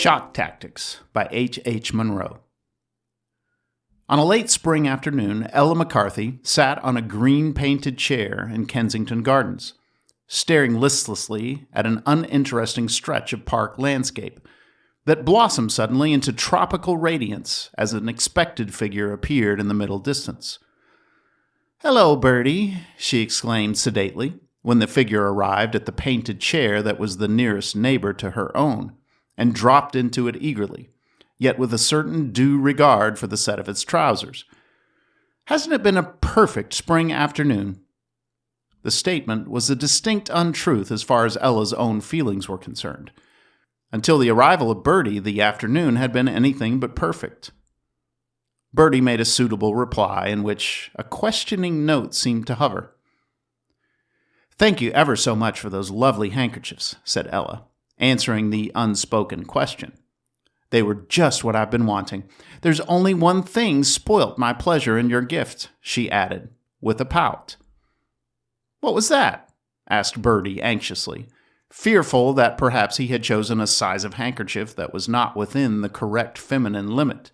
Shock Tactics by H. H. Munro. On a late spring afternoon, Ella McCarthy sat on a green-painted chair in Kensington Gardens, staring listlessly at an uninteresting stretch of park landscape that blossomed suddenly into tropical radiance as an expected figure appeared in the middle distance. "Hello, Bertie," she exclaimed sedately, when the figure arrived at the painted chair that was the nearest neighbor to her own, and dropped into it eagerly, yet with a certain due regard for the set of its trousers. "Hasn't it been a perfect spring afternoon?" The statement was a distinct untruth as far as Ella's own feelings were concerned. Until the arrival of Bertie, the afternoon had been anything but perfect. Bertie made a suitable reply in which a questioning note seemed to hover. "Thank you ever so much for those lovely handkerchiefs," said Ella, answering the unspoken question. "They were just what I've been wanting. There's only one thing spoilt my pleasure in your gift," she added, with a pout. "What was that?" asked Bertie anxiously, fearful that perhaps he had chosen a size of handkerchief that was not within the correct feminine limit.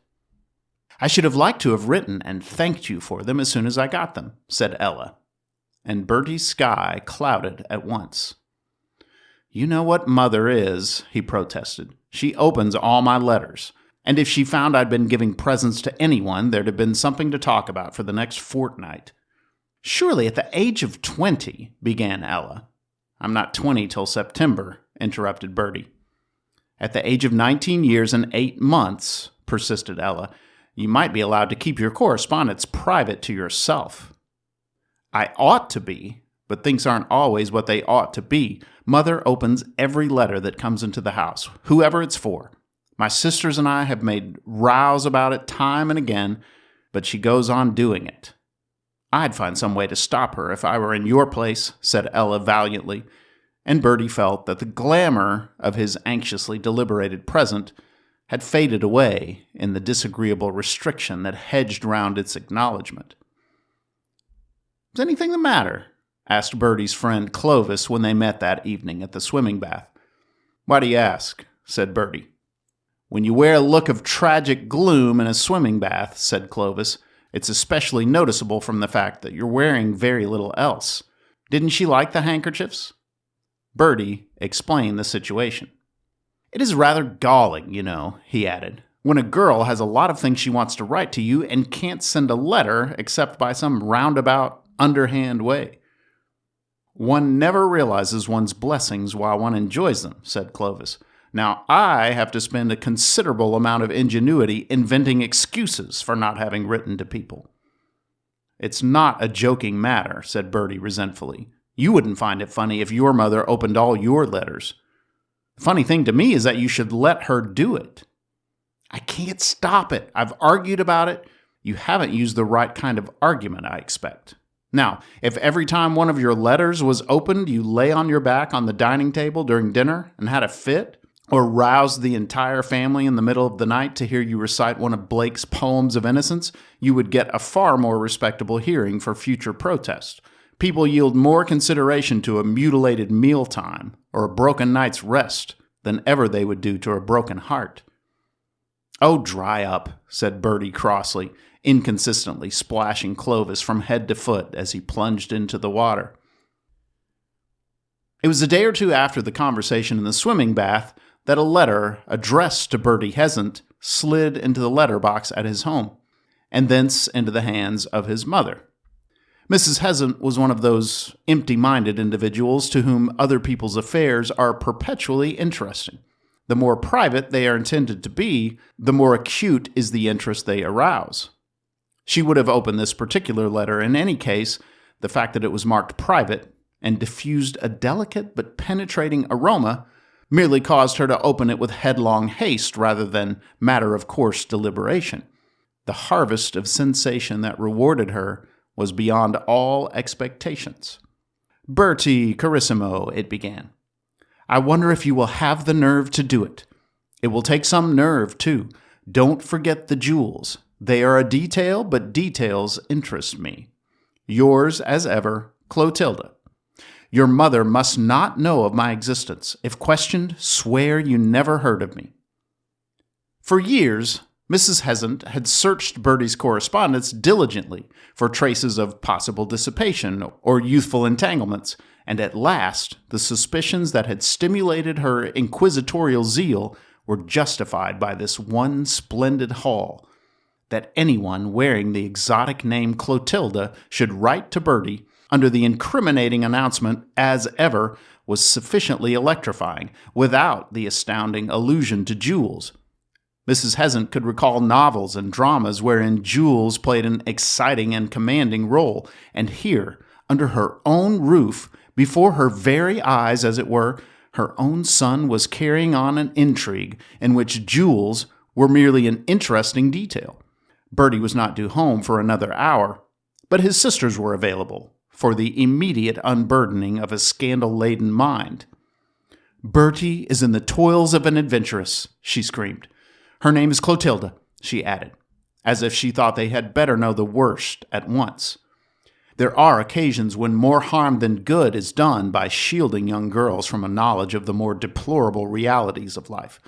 "I should have liked to have written and thanked you for them as soon as I got them," said Ella, and Bertie's sky clouded at once. "You know what Mother is," he protested. "She opens all my letters, and if she found I'd been giving presents to anyone, there'd have been something to talk about for the next fortnight." "Surely at the age of 20, began Ella. "I'm not 20 till September," interrupted Bertie. "At the age of 19 years and 8 months, persisted Ella, "you might be allowed to keep your correspondence private to yourself." "I ought to be, but things aren't always what they ought to be. Mother opens every letter that comes into the house, whoever it's for. My sisters and I have made rows about it time and again, but she goes on doing it." "I'd find some way to stop her if I were in your place," said Ella valiantly, and Bertie felt that the glamour of his anxiously deliberated present had faded away in the disagreeable restriction that hedged round its acknowledgment. "Is anything the matter?" asked Bertie's friend Clovis when they met that evening at the swimming bath. "Why do you ask?" said Bertie. "When you wear a look of tragic gloom in a swimming bath," said Clovis, "it's especially noticeable from the fact that you're wearing very little else. Didn't she like the handkerchiefs?" Bertie explained the situation. "It is rather galling, you know," he added, "when a girl has a lot of things she wants to write to you and can't send a letter except by some roundabout, underhand way." "One never realizes one's blessings while one enjoys them," said Clovis. "Now, I have to spend a considerable amount of ingenuity inventing excuses for not having written to people." "It's not a joking matter," said Bertie resentfully. "You wouldn't find it funny if your mother opened all your letters. The funny thing to me is that you should let her do it." "I can't stop it. I've argued about it." "You haven't used the right kind of argument, I expect. Now, if every time one of your letters was opened you lay on your back on the dining table during dinner and had a fit, or roused the entire family in the middle of the night to hear you recite one of Blake's poems of innocence, you would get a far more respectable hearing for future protest. People yield more consideration to a mutilated mealtime or a broken night's rest than ever they would do to a broken heart." "Oh, dry up," said Bertie crossly, inconsistently splashing Clovis from head to foot as he plunged into the water. It was a day or two after the conversation in the swimming bath that a letter addressed to Bertie Heasant slid into the letter box at his home, and thence into the hands of his mother. Mrs. Heasant was one of those empty-minded individuals to whom other people's affairs are perpetually interesting. The more private they are intended to be, the more acute is the interest they arouse. She would have opened this particular letter in any case. The fact that it was marked private and diffused a delicate but penetrating aroma merely caused her to open it with headlong haste rather than matter-of-course deliberation. The harvest of sensation that rewarded her was beyond all expectations. "Bertie Carissimo," it began, "I wonder if you will have the nerve to do it. It will take some nerve, too. Don't forget the jewels. They are a detail, but details interest me. Yours, as ever, Clotilda. Your mother must not know of my existence. If questioned, swear you never heard of me." For years, Mrs. Hesant had searched Bertie's correspondence diligently for traces of possible dissipation or youthful entanglements, and at last the suspicions that had stimulated her inquisitorial zeal were justified by this one splendid haul. That anyone wearing the exotic name Clotilda should write to Bertie under the incriminating announcement as ever was sufficiently electrifying, without the astounding allusion to jewels. Mrs. Hesant could recall novels and dramas wherein jewels played an exciting and commanding role, and here, under her own roof, before her very eyes as it were, her own son was carrying on an intrigue in which jewels were merely an interesting detail. Bertie was not due home for another hour, but his sisters were available for the immediate unburdening of a scandal-laden mind. "Bertie is in the toils of an adventuress," she screamed. "Her name is Clotilda," she added, as if she thought they had better know the worst at once. There are occasions when more harm than good is done by shielding young girls from a knowledge of the more deplorable realities of life.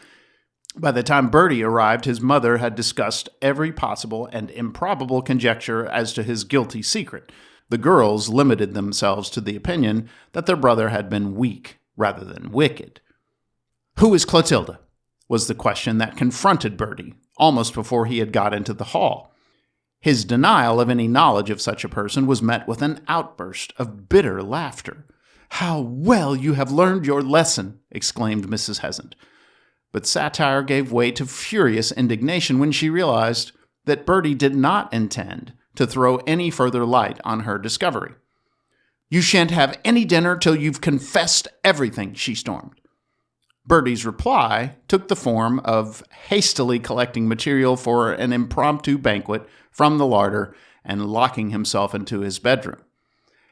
By the time Bertie arrived, his mother had discussed every possible and improbable conjecture as to his guilty secret. The girls limited themselves to the opinion that their brother had been weak rather than wicked. "Who is Clotilda?" was the question that confronted Bertie almost before he had got into the hall. His denial of any knowledge of such a person was met with an outburst of bitter laughter. "How well you have learned your lesson!" exclaimed Mrs. Hesant. But satire gave way to furious indignation when she realized that Bertie did not intend to throw any further light on her discovery. "You shan't have any dinner till you've confessed everything," she stormed. Bertie's reply took the form of hastily collecting material for an impromptu banquet from the larder and locking himself into his bedroom.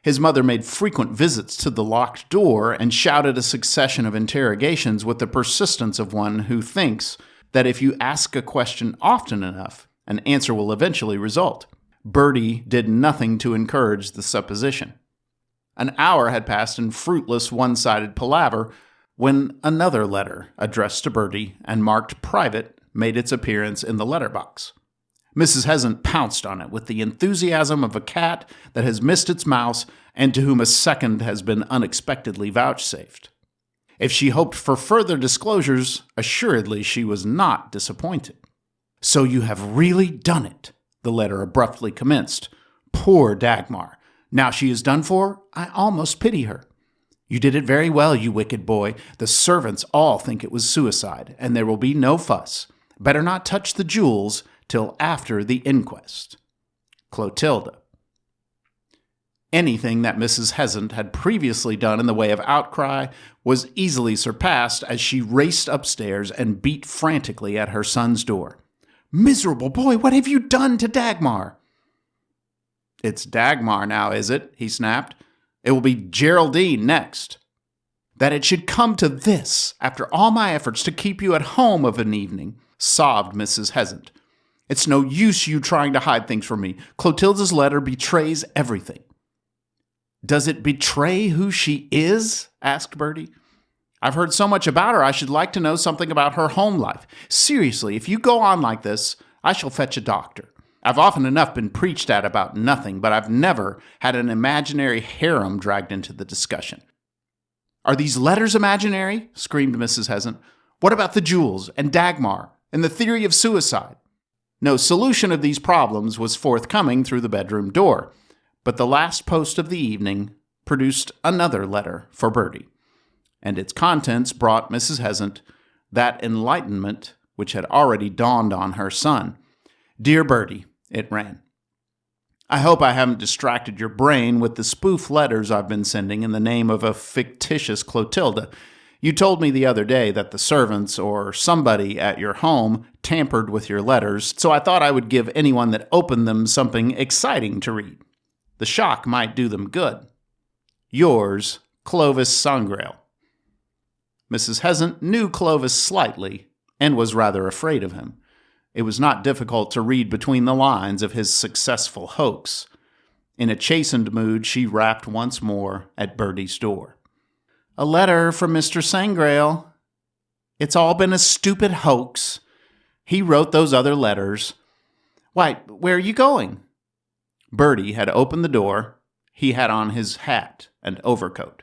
His mother made frequent visits to the locked door and shouted a succession of interrogations with the persistence of one who thinks that if you ask a question often enough, an answer will eventually result. Bertie did nothing to encourage the supposition. An hour had passed in fruitless one-sided palaver when another letter addressed to Bertie and marked private made its appearance in the letterbox. Mrs. Hesant pounced on it with the enthusiasm of a cat that has missed its mouse and to whom a second has been unexpectedly vouchsafed. If she hoped for further disclosures, assuredly she was not disappointed. "So you have really done it," the letter abruptly commenced. "Poor Dagmar. Now she is done for, I almost pity her. You did it very well, you wicked boy. The servants all think it was suicide, and there will be no fuss. Better not touch the jewels till after the inquest. Clotilda." Anything that Mrs. Hesant had previously done in the way of outcry was easily surpassed as she raced upstairs and beat frantically at her son's door. "Miserable boy, what have you done to Dagmar?" "It's Dagmar now, is it?" he snapped. "It will be Geraldine next." "That it should come to this, after all my efforts to keep you at home of an evening," sobbed Mrs. Hesant. "It's no use you trying to hide things from me. Clotilda's letter betrays everything." "Does it betray who she is?" asked Bertie. "I've heard so much about her, I should like to know something about her home life. Seriously, if you go on like this, I shall fetch a doctor. I've often enough been preached at about nothing, but I've never had an imaginary harem dragged into the discussion." "Are these letters imaginary?" screamed Mrs. Hesant. "What about the jewels, and Dagmar, and the theory of suicide?" No solution of these problems was forthcoming through the bedroom door, but the last post of the evening produced another letter for Bertie, and its contents brought Mrs. Hesant that enlightenment which had already dawned on her son. "Dear Bertie," it ran, "I hope I haven't distracted your brain with the spoof letters I've been sending in the name of a fictitious Clotilda. You told me the other day that the servants or somebody at your home tampered with your letters, so I thought I would give anyone that opened them something exciting to read. The shock might do them good. Yours, Clovis Sangrail." Mrs. Hesant knew Clovis slightly and was rather afraid of him. It was not difficult to read between the lines of his successful hoax. In a chastened mood, she rapped once more at Bertie's door. "A letter from Mr. Sangrail. It's all been a stupid hoax. He wrote those other letters. Why, where are you going? Bertie had opened the door. He had on his hat and overcoat.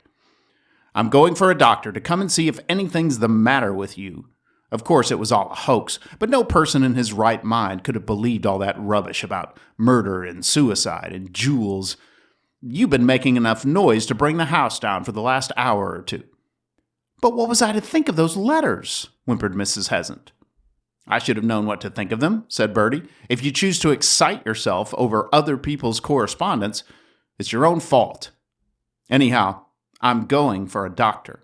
I'm going for a doctor to come and see if anything's the matter with you. Of course, it was all a hoax, but no person in his right mind could have believed all that rubbish about murder and suicide and jewels. You've been making enough noise to bring the house down for the last hour or two. But what was I to think of those letters? Whimpered Mrs. Heasant. I should have known what to think of them, said Bertie. If you choose to excite yourself over other people's correspondence, it's your own fault. Anyhow, I'm going for a doctor.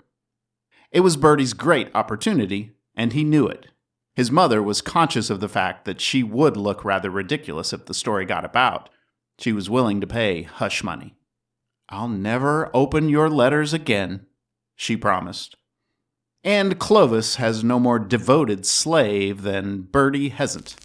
It was Bertie's great opportunity, and he knew it. His mother was conscious of the fact that she would look rather ridiculous if the story got about. She was willing to pay hush money. I'll never open your letters again, she promised. And Clovis has no more devoted slave than Bertie Heasant.